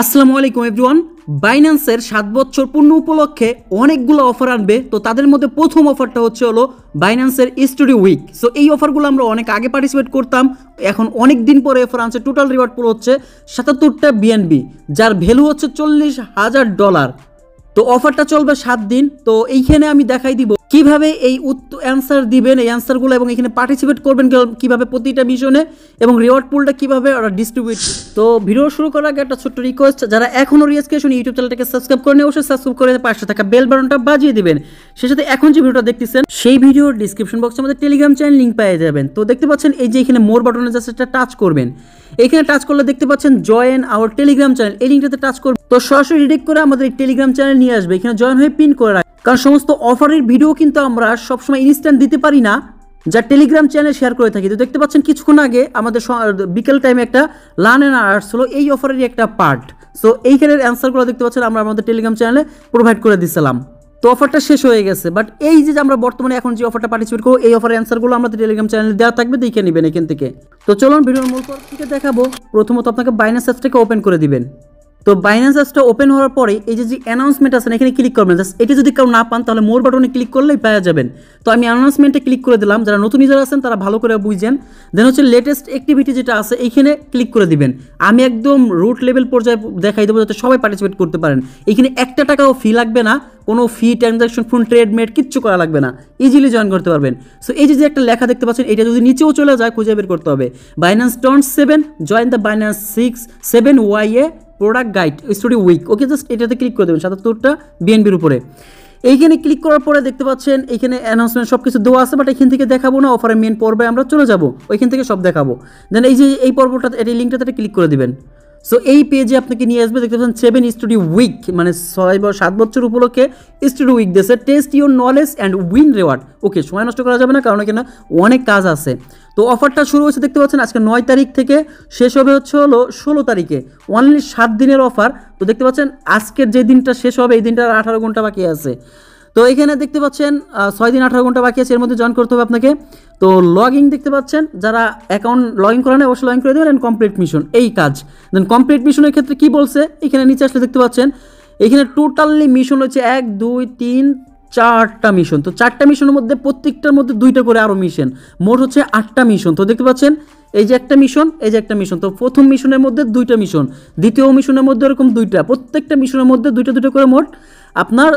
আসসালামু আলাইকুম এভরিওয়ান। বাইন্যান্সের 7 বছর পূর্ণ উপলক্ষে অনেকগুলো অফার আনবে। তো তাদের মধ্যে প্রথম অফারটা হলো বাইন্যান্সের স্টুডিও উইক। সো এই অফারগুলো আমরা অনেক আগে পার্টিসিপেট করতাম, এখন অনেক দিন পরে অফার আনছে। টোটাল রিওয়ার্ড পুরো হচ্ছে 77টা বিএনবি, যার ভ্যালু হচ্ছে $40,000। তো অফারটা চলবে 7 দিন। তো এইখানে আমি দেখাই দিব কিভাবে এই অ্যান্সার দিবেন, এই অ্যান্সারগুলো, এবং এখানে পার্টিসিপেট করবেন কিভাবে প্রতিটা মিশনে, এবং রিওয়ার্ড পুলটা কিভাবে ওরা ডিস্ট্রিবিউট। তো ভিডিও শুরু করার আগে একটা ছোট্ট রিকোয়েস্ট, যারা এখনও রিয়াজ ক্রিয়েশন ইউটিউব চ্যানেলটাকে সাবস্ক্রাইব করেন অবশ্যই সাবস্ক্রাইব করে পাশে থাকা বেল বাটনটা বাজিয়ে দিবেন। সে সাথে এখন যে ভিডিওটা দেখতেছেন সেই ভিডিওর ডিসক্রিপশন বক্সে আমাদের টেলিগ্রাম চ্যানেল লিঙ্ক পেয়ে যাবেন। তো দেখতে পাচ্ছেন এই যে এখানে মোর বাটনে জাস্ট একটা টাচ করবেন, এখানে টাচ করলে দেখতে পাচ্ছেন জয়েন আওয়ার টেলিগ্রাম চ্যানেল, এই লিঙ্কটাতে টাচ করবেন। তো সরাসরি রিডাইরেক্ট করে আমাদের এই টেলিগ্রাম চ্যানেল নিয়ে আসবে, এখানে জয়েন হয়ে পিন করে রাখবেন। কারণ সমস্ত অফারের ভিডিও কিন্তু আমরা সবসময় ইনস্ট্যান্ট দিতে পারি না, যা টেলিগ্রাম চ্যানেলে শেয়ার করে থাকি। তো দেখতে পাচ্ছেন কিছুক্ষণ আগে আমাদের বিকেল টাইমে একটা লার্ন অ্যান্ড আর্টস হলো এই অফারেরই একটা পার্ট। সো এইখানের অ্যান্সারগুলো দেখতে পাচ্ছেন আমরা আমাদের টেলিগ্রাম চ্যানেলে প্রোভাইড করে দিচ্ছিলাম। তো অফারটা শেষ হয়ে গেছে, বাট এই যে আমরা বর্তমানে এখন যে অফারটা পার্টিসিপেট করবো, এই অফারের অ্যান্সারগুলো আমাদের টেলিগ্রাম চ্যানেলে দেওয়া থাকবে, দেখে নেবেন এখান থেকে। তো চলুন ভিডিওর মূল পর থেকে দেখাবো। প্রথমত আপনাকে বাইন্যান্স অ্যাপসটাকে ওপেন করে দিবেন। তো বাইন্যান্স অ্যাপসটা ওপেন হওয়ার পরে এই যে অ্যানাউন্সমেন্ট আছে এখানে ক্লিক করবেন। জাস্ট এটা যদি কেউ না পান তাহলে মোর বাটনে ক্লিক করলেই পেয়ে যাবেন। তো আমি অ্যানাউন্সমেন্টে ক্লিক করে দিলাম, যারা নতুন ইউজার আছেন তারা ভালো করে বুঝছেন। দেন হচ্ছে লেটেস্ট অ্যাক্টিভিটি যেটা আছে এইখানে ক্লিক করে দিবেন। আমি একদম রুট লেভেল পর্যায়ে দেখাই দেবো যাতে সবাই পার্টিসিপেট করতে পারেন। এখানে একটা টাকাও ফি লাগবে না, কোনো ফি, ট্রানজাকশন, ফোন, ট্রেড মেড কিচ্ছু করা লাগবে না, ইজিলি জয়েন করতে পারবেন। সো এই যে একটা লেখা দেখতে পাচ্ছেন, এটা যদি নিচেও চলে যায় খুঁজে বের করতে হবে। Binance turn 7 join the Binance 6-7 ওয়াইএ product guide studio week. Okay, just এটাতে ক্লিক করে দেবেন 77টা বিএনবির উপরে। এইখানে ক্লিক করার পরে দেখতে পাচ্ছেন এইখানে অ্যানাউন্সমেন্ট সব কিছু দেওয়া আছে, বাট এখান থেকে দেখাবো না, অফারের মেন পর্বে আমরা চলে যাব, ওইখান থেকে সব দেখাবো। দেন এই যে এই পর্বটা, এই লিঙ্কটাতে ক্লিক করে দিবেন। সো এই পেজে আপনাকে নিয়ে আসবে, দেখতে পাচ্ছেন 7 স্টুডিও উইক, মানে 7 বছর উপলক্ষে স্টুডিও উইক দিয়েছে। Test your knowledge and win reward. Okay, সময় নষ্ট করা যাবে না, কারণ এখানে অনেক কাজ আছে। তো অফারটা শুরু হয়েছে দেখতে পাচ্ছেন আজকে 9 তারিখ থেকে, শেষ হবে হলো 16 তারিখে। অনলি 7 দিনের অফার। তো দেখতে পাচ্ছেন আজকের যে দিনটা শেষ হবে এই দিনটার 18 ঘন্টা বাকি আছে। তো এখানে দেখতে পাচ্ছেন 6 দিন 18 ঘন্টা বাকি আছে, এর মধ্যে জয়েন করতে হবে আপনাকে। তো লগ ইন দেখতে পাচ্ছেন, যারা অ্যাকাউন্ট লগ ইন করে নেয় অবশ্যই লগ ইন করে দেবেন। অ্যান্ড কমপ্লিট মিশন এই কাজ। দেন কমপ্লিট মিশনের ক্ষেত্রে কি বলছে, এখানে নিচে আসলে দেখতে পাচ্ছেন এখানে টোটালি মিশন হচ্ছে 1 2 3 4টা মিশন। তো 4টা মিশনের মধ্যে প্রত্যেকটার মধ্যে 2টা করে আরও মিশন, মোট হচ্ছে 8টা মিশন। তো দেখতে পাচ্ছেন এই যে একটা মিশন, এই যে একটা মিশন। তো প্রথম মিশনের মধ্যে 2টা মিশন, দ্বিতীয় মিশনের মধ্যে এরকম 2টা, প্রত্যেকটা মিশনের মধ্যে 2টা করে মোট আপনার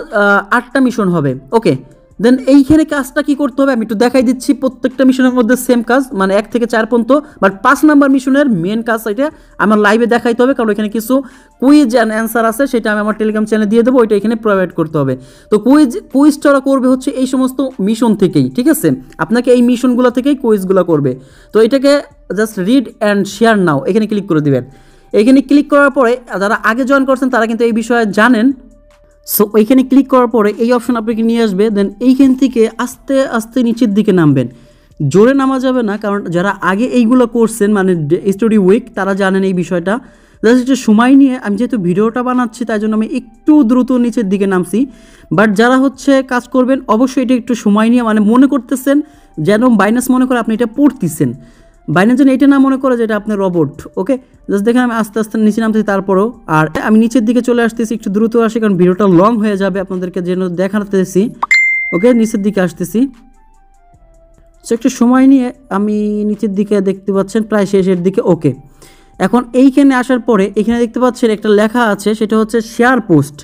8টা মিশন হবে। ওকে, দেন এইখানে কাজটা কি করতে হবে আমি একটু দেখাই দিচ্ছি। প্রত্যেকটা মিশনের মধ্যে সেম কাজ, মানে 1 থেকে 4 পর্যন্ত, বাট 5 নাম্বার মিশনের মেন কাজ এটা আমার লাইভে দেখাইতে হবে, কারণ এখানে কিছু কুইজ অ্যান্ড অ্যান্সার আছে, সেটা আমি আমার টেলিগ্রাম চ্যানেলে দিয়ে দেবো, ওইটা এখানে প্রোভাইড করতে হবে। তো কুইজটা ওরা করবে হচ্ছে এই সমস্ত মিশন থেকেই, ঠিক আছে? আপনাকে এই মিশনগুলো থেকেই কুইজগুলো করবে। তো এটাকে জাস্ট রিড অ্যান্ড শেয়ার নাও, এখানে ক্লিক করে দিবেন। এখানে ক্লিক করার পরে যারা আগে জয়েন করছেন তারা কিন্তু এই বিষয়ে জানেন। সো ওইখানে ক্লিক করার পরে এই অপশন আপনাকে নিয়ে আসবে। দেন এইখান থেকে আস্তে আস্তে নিচের দিকে নামবেন, জোরে নামা যাবে না, কারণ যারা আগে এইগুলো করছেন মানে স্টুডিও উইক তারা জানেন এই বিষয়টা। জাস্ট একটু সময় নিয়ে, আমি যেহেতু ভিডিওটা বানাচ্ছি তাই জন্য আমি একটু দ্রুত নিচের দিকে নামছি, বাট যারা হচ্ছে কাজ করবেন অবশ্যই এটা একটু সময় নিয়ে, মানে মনে করতেছেন যেন বাইন্যান্স মনে করে আপনি এটা পড়তেছেন, বাইন্যান্স যেন এটা না মনে করে যে এটা আপনার রোবট। ওকে, জাস্ট দেখেন আমি আস্তে আস্তে নিচে নামতেছি, তারপরেও আর আমি নিচের দিকে চলে আসতেছি, একটু দ্রুত আসি কারণ ভিডিওটা লং হয়ে যাবে আপনাদেরকে যেন দেখাতেছি। ওকে, নিচের দিকে আসতেছি। সো একটু সময় নিয়ে আমি নিচের দিকে দেখতে পাচ্ছেন প্রায় শেষের দিকে। ওকে, এখন এইখানে আসার পরে এখানে দেখতে পাচ্ছেন একটা লেখা আছে, সেটা হচ্ছে শেয়ার পোস্ট।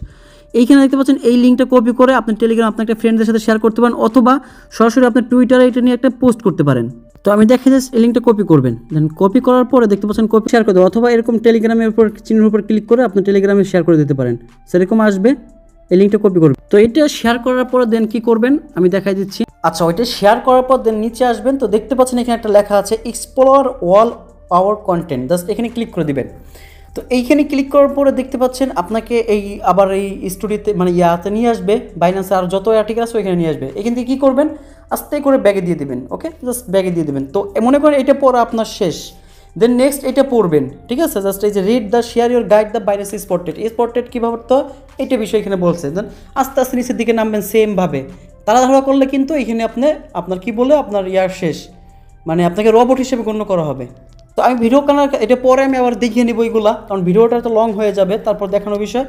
এইখানে দেখতে পাচ্ছেন এই লিঙ্কটা কপি করে আপনি টেলিগ্রাম আপনার একটা ফ্রেন্ডদের সাথে শেয়ার করতে পারেন, অথবা সরাসরি আপনার টুইটারে এটা নিয়ে একটা পোস্ট করতে পারেন। তো আমি দেখে জাস্ট এই লিঙ্কটা কপি করবেন। দেন কপি করার পরে দেখতে পাচ্ছেন কপি শেয়ার করে দেবো, অথবা এরকম টেলিগ্রামের উপর চিহ্নের উপর ক্লিক করে আপনি টেলিগ্রামে শেয়ার করে দিতে পারেন, সেরকম আসবে। এই লিঙ্কটা কপি করবেন। তো এটা শেয়ার করার পরে দেন কি করবেন আমি দেখাই দিচ্ছি। আচ্ছা, ওইটা শেয়ার করার পর দেন নিচে আসবেন। তো দেখতে পাচ্ছেন এখানে একটা লেখা আছে explore all our content, just এখানে ক্লিক করে দিবেন। তো এইখানে ক্লিক করার পরে দেখতে পাচ্ছেন আপনাকে এই আবার এই স্টুডিওতে মানে ইয়াতে নিয়ে আসবে, বাইন্যান্সে আর যত আর্টিকেল আছে ওইখানে নিয়ে আসবে। এখান থেকে কী করবেন, আস্তে করে ব্যাগে দিয়ে দেবেন। ওকে, জাস্ট ব্যাগে দিয়ে দেবেন। তো মনে করেন এটা পড়া আপনার শেষ, দেন নেক্সট এটা পড়বেন, ঠিক আছে? জাস্ট এই যে read the share your guide the Binance spotted, এই স্পটেড কীভাবে তো এইটা বিষয় এখানে বলছে। দেন আস্তে আস্তে নিচের দিকে নামবেন সেমভাবে। তাড়াহুড়া করলে কিন্তু এখানে আপনার কি বলে আপনার ইয়ার শেষ, মানে আপনাকে রোবট হিসেবে গণ্য করা হবে। তো আমি ভিডিও এটা পরে আমি আবার দেখিয়ে নিব এইগুলা, কারণ ভিডিওটা তো লং হয়ে যাবে তারপর দেখানোর বিষয়।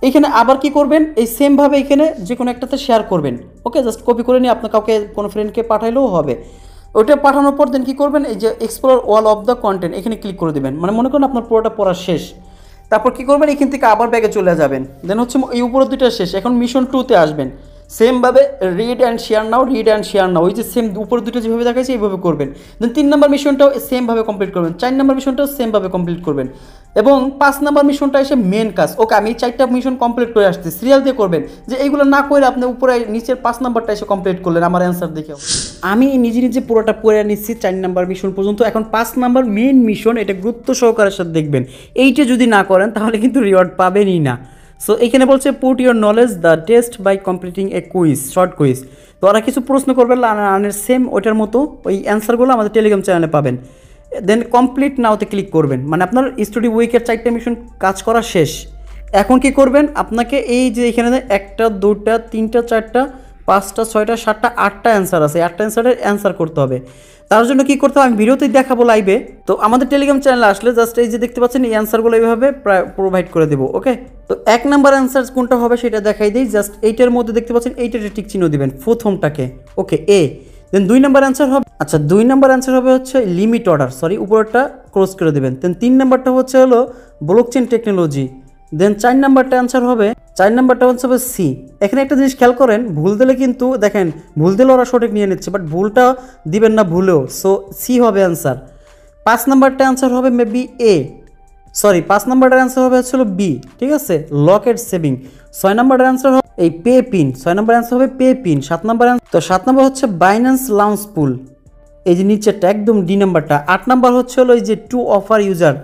এইখানে আবার কি করবেন, এই সেমভাবে এখানে যে কোনো একটাতে শেয়ার করবেন। ওকে, জাস্ট কপি করে নিয়ে আপনার কাউকে কোনো ফ্রেন্ডকে পাঠাইলেও হবে। ওইটা পাঠানোর পর দেন কী করবেন, এই যে explore all of the content এখানে ক্লিক করে দেবেন। মানে মনে করেন আপনার পুরোটা পড়া শেষ, তারপর কী করবেন, এখান থেকে আবার ব্যাগে চলে যাবেন। দেন হচ্ছে এই উপরের দুইটা শেষ, এখন মিশন 2তে আসবেন। সেমভাবে read and share now, read and share now, ওই যে সেম উপরে দুটো যেভাবে দেখাচ্ছে এইভাবে করবেন। দেন 3 নম্বর মিশনটাও সেমভাবে কমপ্লিট করবেন, 4 নম্বর মিশনটাও সেমভাবে কমপ্লিট করবেন, এবং 5 নম্বর মিশনটা এসে মেন কাজ। ওকে, আমি এই 4টা মিশন কমপ্লিট করে আসছি, সিরিয়াল দিয়ে করবেন, যে এইগুলো না করে আপনি উপরে নিচের 5 নম্বরটা এসে কমপ্লিট করলেন আমার অ্যান্সার দেখে। আমি নিজে নিজে পুরোটা পড়ে নিচ্ছি 4 নম্বর মিশন পর্যন্ত। এখন 5 নম্বর মেন মিশন, এটা গুরুত্ব সহকারের সাথে দেখবেন। এইটা যদি না করেন তাহলে কিন্তু রিওয়ার্ড পাবেনই না। সো এখানে বলছে put your knowledge the test by completing a quiz, short quiz. তো ওরা কিছু প্রশ্ন করবে লার্নারের সেম ওইটার মতো, ওই অ্যান্সারগুলো আমাদের টেলিগ্রাম চ্যানেলে পাবেন। দেন কমপ্লিট নাওতে ক্লিক করবেন, মানে আপনার স্টাডি উইকের 4টা মিশন কাজ করা শেষ। এখন কি করবেন, আপনাকে এই যে এখানে 1টা 2টা 3টা 4টা 5টা 6টা 7টা 8টা অ্যান্সার আছে, 8টা অ্যান্সারের অ্যান্সার করতে হবে। তার জন্য কী করতে হবে আমি ভিডিওতেই দেখাবো লাইভে। তো আমাদের টেলিগ্রাম চ্যানেলে আসলে জাস্ট এই যে দেখতে পাচ্ছেন এই অ্যান্সারগুলো এইভাবে প্রোভাইড করে দেবো। ওকে, তো 1 নম্বর অ্যান্সার কোনটা হবে সেটা দেখাই দিই। জাস্ট এইটার মধ্যে দেখতে পাচ্ছেন এইটাতে টিক চিহ্ন দিবেন, প্রথমটাকে। ওকে, এ। দেন 2 নম্বর অ্যান্সার হবে, আচ্ছা 2 নম্বর অ্যান্সার হবে হচ্ছে লিমিট অর্ডার, সরি উপরেরটা ক্লোজ করে দেবেন। দেন 3 নম্বরটা হচ্ছে হলো ব্লকচেন টেকনোলজি। দেন 4 নম্বরটা অ্যান্সার হবে, 4 নম্বরটা হচ্ছে হবে সি। এখানে একটা জিনিস খেয়াল করেন, ভুল দিলে কিন্তু দেখেন ভুল দিলে ওরা সঠিক নিয়ে নিচ্ছে, বাট ভুলটা দিবেন না ভুলেও। সো সি হবে অ্যান্সার। 5 নম্বরটা অ্যান্সার হবে মেবি এ, সরি 5 নম্বরটার অ্যান্সার হবে হচ্ছিল বি, ঠিক আছে, লকেট সেভিং। 6 নম্বরটার অ্যান্সার হবে এই পে পিন, 6 নম্বর অ্যান্সার হবে পে পিন। 7 নম্বর তো 7 নম্বর হচ্ছে বাইন্যান্স লাউঞ্জ পুল, এই যে নিচেরটা একদম ডি নাম্বারটা। 8 নম্বর হচ্ছে হলো এই যে টু অফার ইউজার।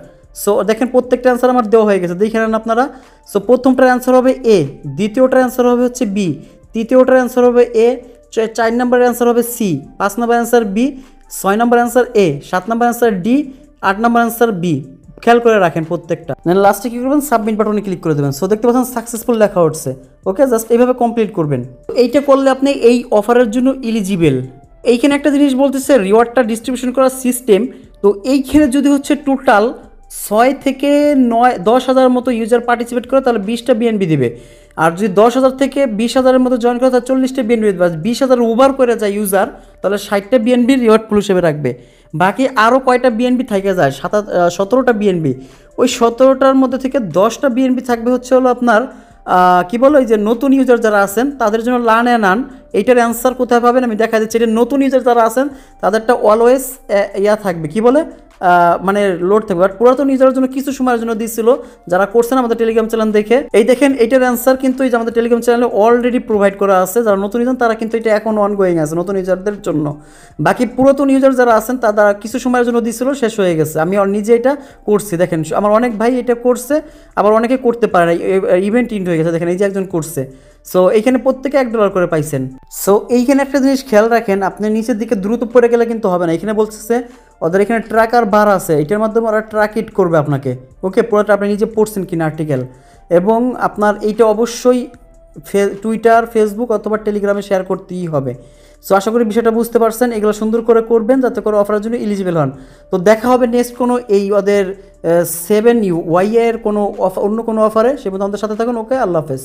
সো দেখেন প্রত্যেকটা অ্যান্সার আমার দেওয়া হয়ে গেছে, দেখে নেন আপনারা। সো প্রথমটার অ্যান্সার হবে এ, দ্বিতীয়টার অ্যান্সার হবে হচ্ছে বি, তৃতীয়টার অ্যান্সার হবে এ, 4 নম্বরের অ্যান্সার হবে সি, 5 নম্বর অ্যান্সার বি, 6 নম্বর অ্যান্সার এ, 7 নম্বর অ্যান্সার ডি, 8 নম্বর অ্যান্সার বি। খেয়াল করে রাখেন প্রত্যেকটা। দেন লাস্টে কী করবেন, সাবমিট বাটনে ক্লিক করে দেবেন। সো দেখতে পাচ্ছেন সাকসেসফুল লেখা উঠছে। ওকে, জাস্ট এইভাবে কমপ্লিট করবেন। এইটা করলে আপনি এই অফারের জন্য এলিজিবল। এইখানে একটা জিনিস বলতেছে রিওয়ার্ডটা ডিস্ট্রিবিউশন করার সিস্টেম। তো এইখানে যদি হচ্ছে টোটাল 6 থেকে 10,000 মতো ইউজার পার্টিসিপেট করে তাহলে 20টা বিএনবি দিবে। আর যদি 10,000 থেকে 20,000-এর মতো জয়েন করে তাহলে 40টা বিএনবি দিবে। 20,000 ওভার করে যায় ইউজার তাহলে 60টা বিএনবি রিওয়ার্ড পুল হিসেবে রাখবে। বাকি আরও কয়টা বিএনবি থেকে যায়, 17টা বিএনবি। ওই 17টার মধ্যে থেকে 10টা বিএনবি থাকবে হচ্ছে হলো আপনার কি বলো, এই যে নতুন ইউজার যারা আছেন তাদের জন্য লার্ন অ্যান্ড আর্ন। এইটার অ্যান্সার কোথায় পাবেন আমি দেখা দিচ্ছি। এটা নতুন ইউজার যারা আছেন তাদেরটা অলওয়েজ থাকবে, কি বলে মানে লোড থাকবে। বাট পুরাতন ইউজারের জন্য কিছু সময়ের জন্য দিচ্ছিল, যারা করছেন আমাদের টেলিগ্রাম চ্যানেল দেখে। এই দেখেন এইটার অ্যান্সার কিন্তু এই যে আমাদের টেলিগ্রাম চ্যানেলে অলরেডি প্রোভাইড করা আছে। যারা নতুন ইউজার তারা কিন্তু এটা এখন অনগোয়িং আছে নতুন ইউজারদের জন্য। বাকি পুরাতন ইউজার যারা আছেন তারা কিছু সময়ের জন্য দিচ্ছিল, শেষ হয়ে গেছে। আমি নিজে এটা করছি, দেখেন আমার অনেক ভাই এটা করছে, আবার অনেকে করতে পারে না, ইভেন্ট ইন্ড হয়ে গেছে। দেখেন এই যে একজন করছে। সো এইখানে প্রত্যেকে $1 করে পাইছেন। সো এইখানে একটা জিনিস খেয়াল রাখেন, আপনি নিচের দিকে দ্রুত পড়ে গেলে কিন্তু হবে না। এখানে বলতেছে ওদের এখানে ট্র্যাকার বার আছে, এটার মাধ্যমে ওরা ট্র্যাক ইট করবে আপনাকে। ওকে, পুরোটা আপনি নিজে পড়ছেন কিনা আর্টিকেল, এবং আপনার এইটা অবশ্যই টুইটার, ফেসবুক অথবা টেলিগ্রামে শেয়ার করতেই হবে। সো আশা করি বিষয়টা বুঝতে পারছেন। এগুলো সুন্দর করে করবেন যাতে করে অফারের জন্য এলিজিবল হন। তো দেখা হবে নেক্সট কোনো এই ওদের 7 এর কোনো অন্য কোনো অফারে। সে পর্যন্ত আমাদের সাথে থাকুন। ওকে, আল্লাহ হাফেজ।